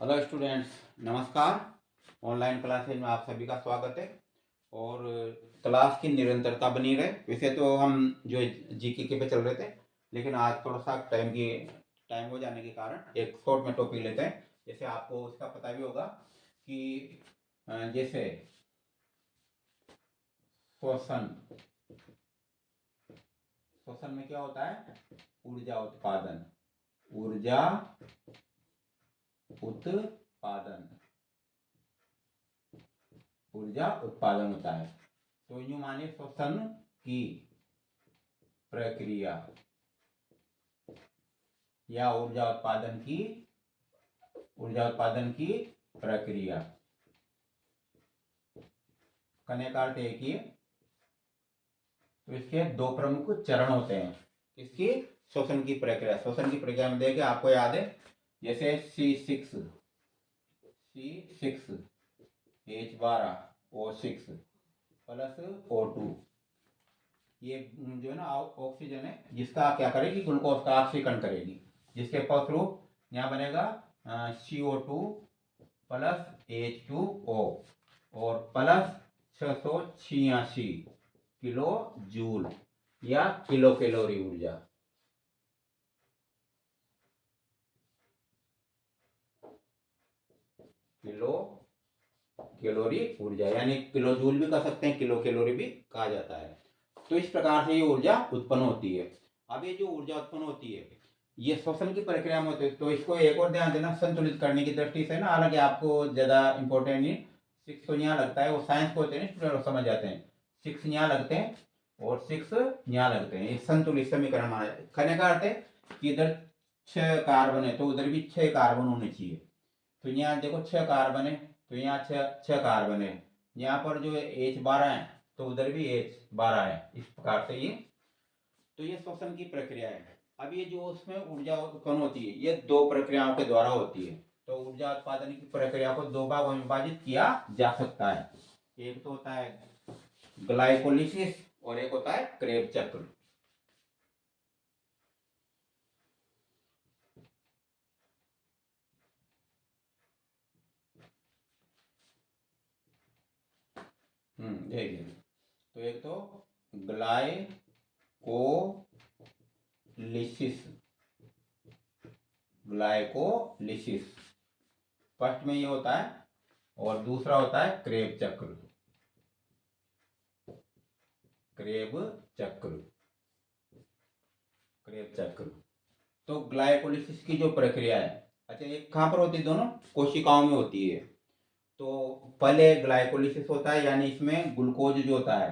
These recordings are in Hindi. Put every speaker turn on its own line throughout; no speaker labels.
हेलो स्टूडेंट्स, नमस्कार। ऑनलाइन क्लासेज में आप सभी का स्वागत है। और क्लास की निरंतरता बनी रहे, वैसे तो हम जो जीके के पे चल रहे थे, लेकिन आज थोड़ा सा टाइम हो जाने के कारण एक शॉर्ट में टॉपिक लेते हैं। जैसे आपको उसका पता भी होगा कि जैसे श्वसन श्वसन में क्या होता है? ऊर्जा उत्पादन ऊर्जा उत्पादन होता है। तो यूं मानिए श्वसन की प्रक्रिया या ऊर्जा उत्पादन की प्रक्रिया करने का अर्थ है कि तो इसके दो प्रमुख चरण होते हैं। इसकी श्वसन की प्रक्रिया में देखिए, आपको याद है जैसे C6 H12O6 प्लस O2, ये जो है ना ऑक्सीजन है, जिसका क्या करेगी? ग्लूकोज का ऑक्सीकरण करेगी, जिसके फलस्वरूप यहाँ बनेगा CO2 प्लस H2O और प्लस 686 किलो जूल या किलो कैलोरी ऊर्जा। किलो कैलोरी ऊर्जा यानी किलो जूल भी कह सकते हैं, किलो कैलोरी भी कहा जाता है। तो इस प्रकार से ये ऊर्जा उत्पन्न होती है। अब ये जो ऊर्जा उत्पन्न होती है, ये श्वसन की प्रक्रिया में होती है। तो इसको एक और ध्यान देना, संतुलित करने की दृष्टि से ना, हालांकि आपको ज्यादा इंपॉर्टेंट नहीं, 6 तो यहाँ लगता है, वो साइंस को होते हैं स्टूडेंट, समझ जाते हैं। 6 यहाँ लगते हैं और 6 यहाँ लगते हैं। एक संतुलित समीकरण माना जाए। कहने का अर्थ है कि इधर 6 कार्बन है तो उधर भी 6 कार्बन होने चाहिए। तो यहाँ देखो 6 कार्बन है, तो यहाँ 6 कार्बन है। यहाँ पर जो है H12 है तो उधर भी H12 है। इस प्रकार से ये श्वसन की प्रक्रिया है। अब ये जो उसमें ऊर्जा उत्पन्न होती है, ये दो प्रक्रियाओं के द्वारा होती है। तो ऊर्जा उत्पादन की प्रक्रिया को दो भागों में विभाजित किया जा सकता है। एक तो होता है ग्लाइकोलिसिस और एक होता है क्रेब चक्र। देखिए, तो एक तो ग्लाइकोलिसिस फर्स्ट में ये होता है, और दूसरा होता है क्रेब चक्र। तो ग्लाइकोलिसिस की जो प्रक्रिया है, अच्छा, ये कहाँ पर होती है? दोनों कोशिकाओं में होती है। तो पहले ग्लाइकोलिसिस होता है, यानी इसमें ग्लूकोज जो होता है,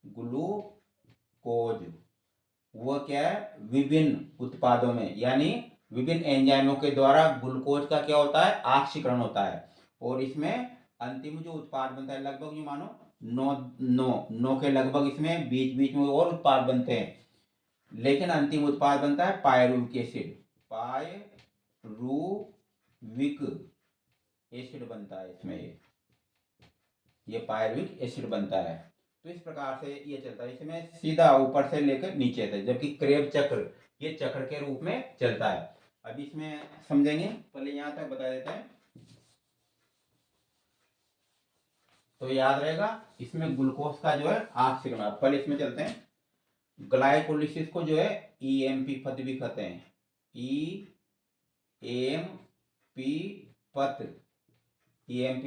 ग्लूकोज वो क्या है? विभिन्न उत्पादों में यानी विभिन्न एंजाइमों के द्वारा ग्लूकोज का क्या होता है? ऑक्सीकरण होता है। और इसमें अंतिम जो उत्पाद बनता है, लगभग ये मानो 9 के लगभग इसमें बीच बीच में और उत्पाद बनते हैं, लेकिन अंतिम उत्पाद बनता है पायरुविक एसिड बनता है इसमें। ये पायरुविक एसिड बनता है। तो इस प्रकार से ये चलता है, इसमें सीधा ऊपर से लेकर नीचे तक, जबकि क्रेब चक्र ये चक्र के रूप में चलता है। अब इसमें समझेंगे, पहले यहां तक बता देते हैं तो याद रहेगा। इसमें ग्लूकोज का जो है ऑक्सीकरण, पहले इसमें चलते हैं। ग्लाइकोलिसिस को जो है ईएमपी पथ भी कहते हैं, ईएमपी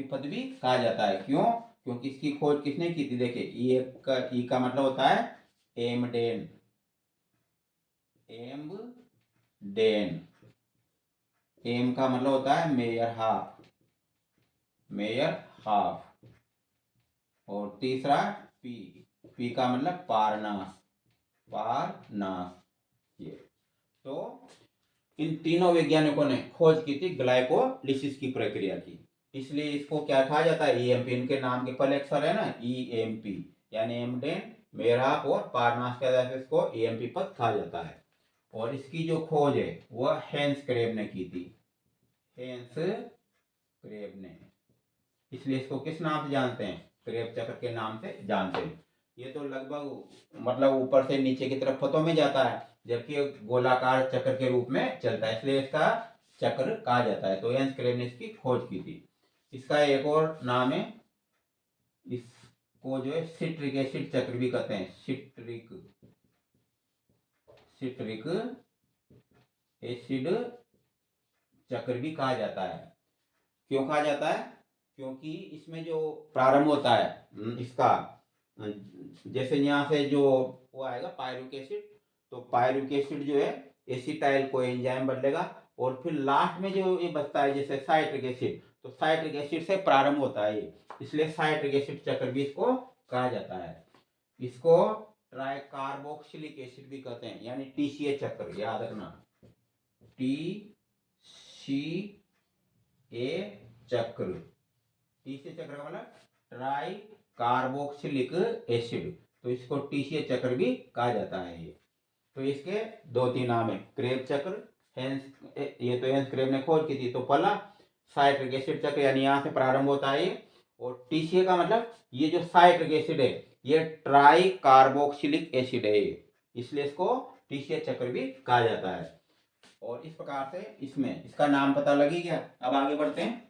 पद भी कहा जाता है। क्यों? क्योंकि इसकी खोज किसने की थी? देखिए, ई का मतलब होता है एमडेन। एम का मतलब होता है मेयर हाफ। और तीसरा पी का मतलब पारनास। ये तो इन तीनों वैज्ञानिकों ने खोज की थी ग्लाइकोलिसिस की प्रक्रिया की, इसलिए इसको क्या कहा जाता है? ईएमपी। इनके नाम के पहले अक्षर है ना ईएमपी, यानी एमडेन, मेरहाफ और पारनास के आधार पर इसको ईएमपी पद कहा जाता है। और इसकी जो खोज है वह हेंस क्रेब ने की थी, इसलिए इसको किस नाम से जानते हैं? क्रेब चक्र के नाम से जानते हैं। ये तो लगभग मतलब ऊपर से नीचे की तरफ पथों में जाता है, जबकि गोलाकार चक्र के रूप में चलता है, इसलिए इसका चक्र कहा जाता है। तो एंस क्रेव ने इसकी खोज की थी। इसका एक और नाम है, इसको जो है सिट्रिक एसिड चक्र भी कहते हैं। सिट्रिक एसिड चक्र भी कहा जाता है। क्यों कहा जाता है? क्योंकि इसमें जो प्रारंभ होता है इसका, जैसे यहाँ से जो वो आएगा पायरुविक एसिड, तो पायरुविक एसिड जो है एसिटाइल को एंजाइम बदलेगा, और फिर लास्ट में जो ये बचता है जैसे साइट्रिक एसिड, तो साइट्रिक एसिड से प्रारंभ होता है ये, इसलिए साइट्रिक एसिड चक्र भी इसको कहा जाता है। इसको ट्राइकार्बोक्सिलिक एसिड भी कहते हैं, यानी टीसीए चक्र, याद रखना, टीसीए चक्र। टीसीए चक्र का मतलब ट्राई कार्बोक्सिलिक एसिड, तो इसको टीसीए चक्र भी कहा जाता है ये। तो इसके दो तीन नाम है, क्रेब चक्र, हेंस, ये तो हेंस क्रेब ने खोज की थी। तो पहला साइट्रिक एसिड चक्र, यानी यहाँ से प्रारंभ होता है ये, और टीसीए का मतलब ये जो साइट्रिक एसिड है ये ट्राई कार्बोक्सिलिक एसिड है, इसलिए इसको टीसीए चक्र भी कहा जाता है। और इस प्रकार से इसमें इसका नाम पता लगी गया। अब आगे बढ़ते हैं।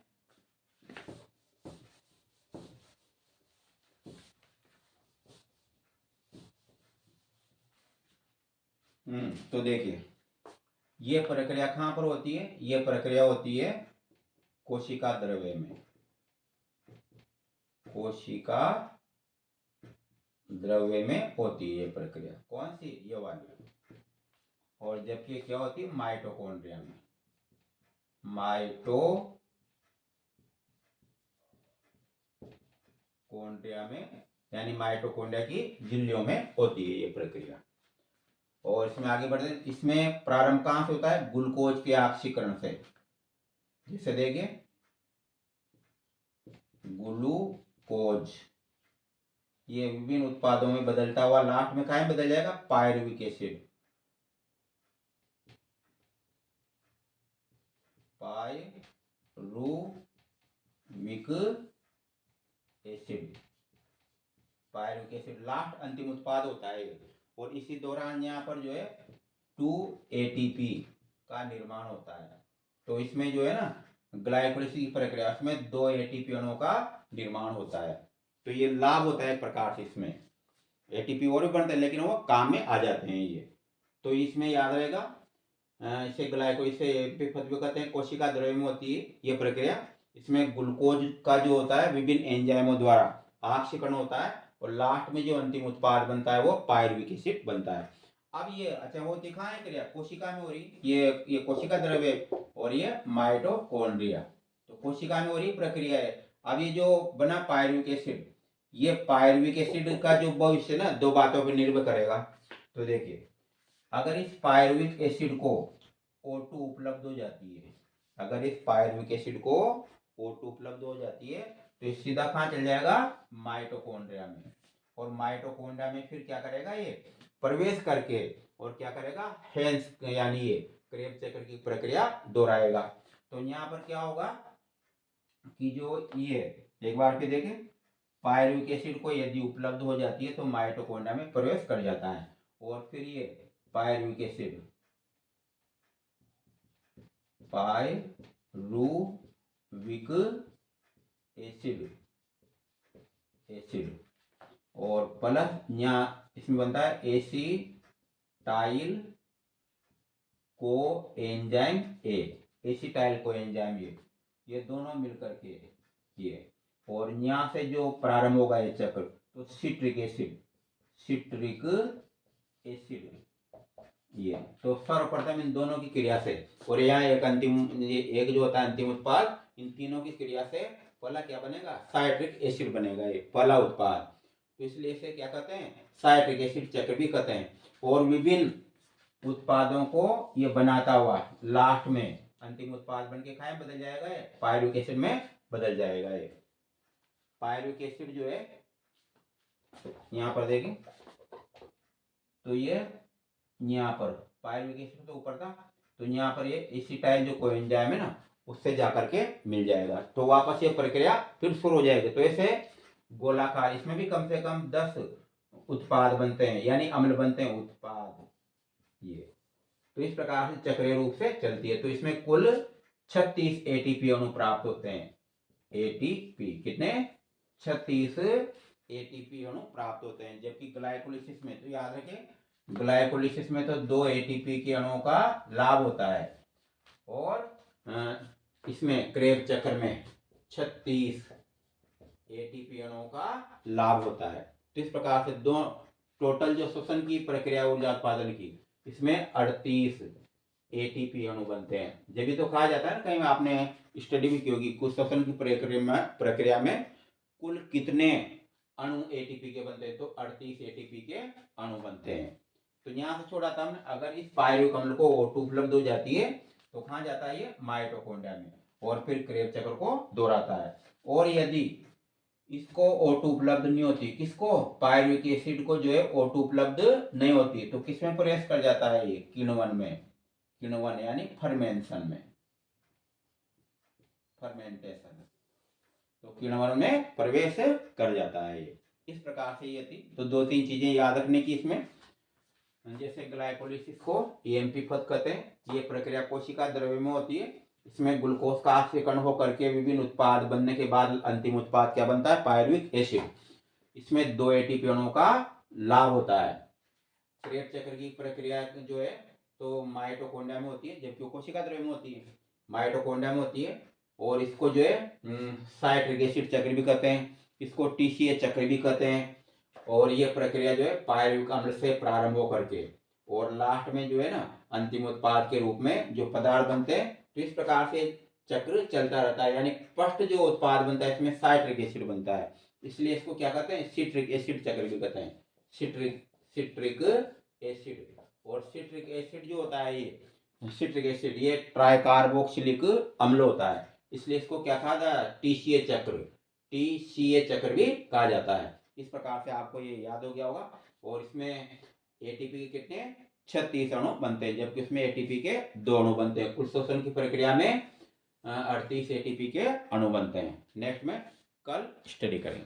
तो देखिए ये प्रक्रिया कहां पर होती है? ये प्रक्रिया होती है कोशिका द्रव्य में। कोशिका द्रव्य में होती है ये प्रक्रिया। कौन सी? ये वाली। और जबकि क्या होती है? माइटोकॉन्ड्रिया में। माइटोकॉन्ड्रिया में, यानी माइटोकॉन्ड्रिया की झिल्लियों में होती है ये प्रक्रिया। और इसमें आगे बढ़ते हैं। इसमें प्रारंभ कहां से होता है? ग्लूकोज के ऑक्सीकरण से। जैसे देखिए ग्लूकोज ये विभिन्न उत्पादों में बदलता हुआ लास्ट में कहां बदल जाएगा? Pyruvic acid. Pyruvic acid, pyruvic acid last अंतिम उत्पाद होता है। और इसी दौरान यहाँ पर जो है 2 ATP का निर्माण होता है। तो इसमें जो है ना ग्लाइकोलिसिस की प्रक्रिया, इसमें 2 ATP अणुओं का निर्माण होता है। तो ये लाभ होता है एक प्रकार से। इसमें ATP और भी बनते हैं लेकिन वो काम में आ जाते हैं ये। तो इसमें याद रहेगा, इसे ग्लाइकोलिसिस कहते हैं। कोशिका द्रव्य में होती है ये प्रक्रिया। इसमें ग्लूकोज का जो होता है विभिन्न एंजाइमों द्वारा ऑक्सीकरण होता है, और लास्ट में जो अंतिम उत्पाद बनता है वो पायरुविक एसिड बनता है। अब ये अच्छा वो दिखाएं क्रिया कोशिका में हो रही, ये कोशिका द्रव्य और ये माइटोकॉन्ड्रिया। तो कोशिका में हो रही प्रक्रिया है। अब ये जो बना पायरुविक एसिड, ये पायरुविक एसिड का जो भविष्य ना दो बातों पर निर्भर करेगा। तो देखिए अगर इस पायरुविक एसिड को O2 उपलब्ध हो जाती है, अगर इस पायरुविक एसिड को O2 उपलब्ध हो जाती है तो ये सीधा कहाँ चल जाएगा? माइटोकॉन्ड्रिया में। और माइटोकॉन्ड्रिया में फिर क्या करेगा? ये प्रवेश करके और क्या करेगा? हेंस यानी ये क्रेब चक्र की प्रक्रिया दोहराएगा। तो यहाँ पर क्या होगा कि जो ये एक बार के देखें, पायरुविक एसिड को यदि उपलब्ध हो जाती है तो माइटोकॉन्ड्रिया में प्रवेश कर जाता है, और फिर ये पायरुविक एसिड एसिड और प्लस यहाँ इसमें बनता है acetyl co enzyme A, acetyl co enzyme ये दोनों मिलकर के ये, और यहाँ से जो प्रारंभ होगा ये चक्र, तो सिट्रिक एसिड ये तो सर्वप्रथम इन दोनों की क्रिया से, और यहाँ एक अंतिम एक जो होता है अंतिम उत्पाद, इन तीनों की क्रिया से पहला क्या बनेगा? साइट्रिक एसिड बनेगा, ये पहला उत्पाद। तो इसलिए इसे क्या कहते हैं? साइट्रिक एसिड चक्र भी कहते हैं। और विभिन्न उत्पादों को ये बनाता हुआ लास्ट में अंतिम उत्पाद बन के खाए बदल जाएगा, ये पायरुविक एसिड में बदल जाएगा। ये पायरुविक एसिड जो है यहाँ पर देखें तो ये यहाँ पर पायरुविक एसिड तो ऊपर था, तो यहाँ पर ये एसिटाइल जो कोएंजाइम है ना उससे जाकर के मिल जाएगा, तो वापस ये प्रक्रिया फिर शुरू हो जाएगी। तो ऐसे गोलाकार इसमें भी कम से कम 10 उत्पाद बनते हैं, यानी अम्ल बनते हैं उत्पाद ये। तो इस प्रकार से चक्रीय रूप से चलती है। तो इसमें कुल 36 एटीपी अणु प्राप्त होते हैं। एटीपी कितने? 36 एटीपी अणु प्राप्त होते हैं। जबकि ग्लाइकोलिसिस में तो याद रखें, ग्लाइकोलिसिस में तो 2 एटीपी के अणुओं का लाभ होता है और इसमें क्रेब चक्र में 36 एटीपी अणुओं का लाभ होता है। तो इस प्रकार से दो टोटल जो श्वसन की प्रक्रिया ऊर्जा उत्पादन की, इसमें 38 एटीपी अणु बनते हैं। जब भी तो कहा जाता है ना, कहीं आपने स्टडी भी की होगी, कुछ श्वसन की प्रक्रिया में कुल कितने अणु एटीपी के बनते हैं, तो 38 एटीपी के अणु बनते हैं। तो यहाँ से छोड़ा था हमने, अगर इस पायरुविक अम्ल को O2 उपलब्ध हो जाती है तो कहाँ जाता है, ये माइटोकॉन्ड्रिया में, और फिर क्रेब चक्र को दोहराता है। और यदि इसको O2 उपलब्ध नहीं होती, किसको? पायरुविक एसिड को जो है O2 उपलब्ध नहीं होती, तो किसमें प्रवेश कर जाता है, ये किण्वन में, किण्वन यानी फर्मेंशन में, फर्मेंटेशन, तो किण्वन में प्रवेश कर जाता है ये। इस प्रकार से ये थी। तो 2-3 चीजें याद रखने की इसमें, जैसे ग्लाइकोलिसिस को एएमपी पथ कहते हैं। ये प्रक्रिया कोशिका द्रव्य में होती है। इसमें ग्लूकोज का ऑक्सीकरण होकर के विभिन्न उत्पाद बनने के बाद अंतिम उत्पाद क्या बनता है, पायरुविक एसिड। इसमें 2 एटीपी अणुओं का लाभ होता है। क्रेब चक्र की प्रक्रिया जो है तो माइटोकॉन्ड्रिया में होती है, जबकि कोशिका द्रव्य में होती है, माइटोकॉन्ड्रिया में होती है। और इसको जो है साइट्रिक एसिड चक्र भी कहते हैं, इसको टीसीए चक्र भी कहते हैं। और ये प्रक्रिया जो है पायरुविक अम्ल से प्रारंभ होकर के और लास्ट में जो है ना अंतिम उत्पाद के रूप में जो पदार्थ बनते हैं। तो इस प्रकार से चक्र चलता रहता है, यानी फर्स्ट जो उत्पाद बनता है इसमें साइट्रिक एसिड बनता है, इसलिए इसको क्या कहते हैं, सिट्रिक एसिड चक्र भी कहते हैं, सिट्रिक एसिड। और सिट्रिक एसिड जो होता है, ये सिट्रिक एसिड ये ट्राइकार्बोक्सिलिक अम्ल होता है, इसलिए इसको क्या कहा जाता है, टीसीए चक्र भी कहा जाता है। इस प्रकार से आपको ये याद हो गया होगा। और इसमें एटीपी के कितने 36 अणु बनते हैं, जबकि उसमें एटीपी के 2 अणु बनते हैं। कुल श्वसन की प्रक्रिया में 38 एटीपी के अणु बनते हैं। नेक्स्ट में कल स्टडी करेंगे।